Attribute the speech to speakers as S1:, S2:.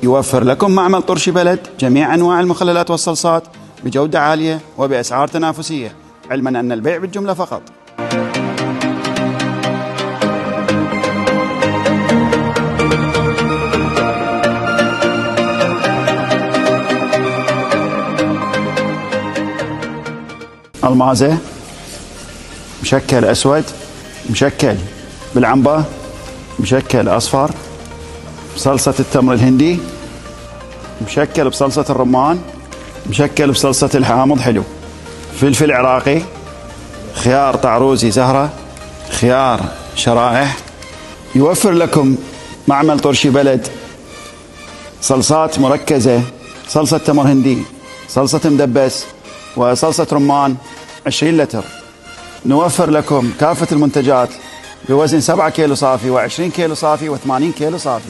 S1: يوفر لكم معمل طرشي بلد جميع أنواع المخللات والصلصات بجودة عالية وبأسعار تنافسية، علما أن البيع بالجملة فقط. المازة مشكل أسود، مشكل بالعنبة، مشكل أصفر، بصلصة التمر الهندي، مشكل بصلصة الرمان، مشكل بصلصة الحامض حلو، فلفل عراقي، خيار طعروزي زهرة، خيار شرائح. يوفر لكم معمل طرشي بلد صلصات مركزة، صلصة تمر هندي، صلصة مدبس، وصلصة رمان 20 لتر. نوفر لكم كافة المنتجات بوزن 7 كيلو صافي و20 كيلو صافي و80 كيلو صافي.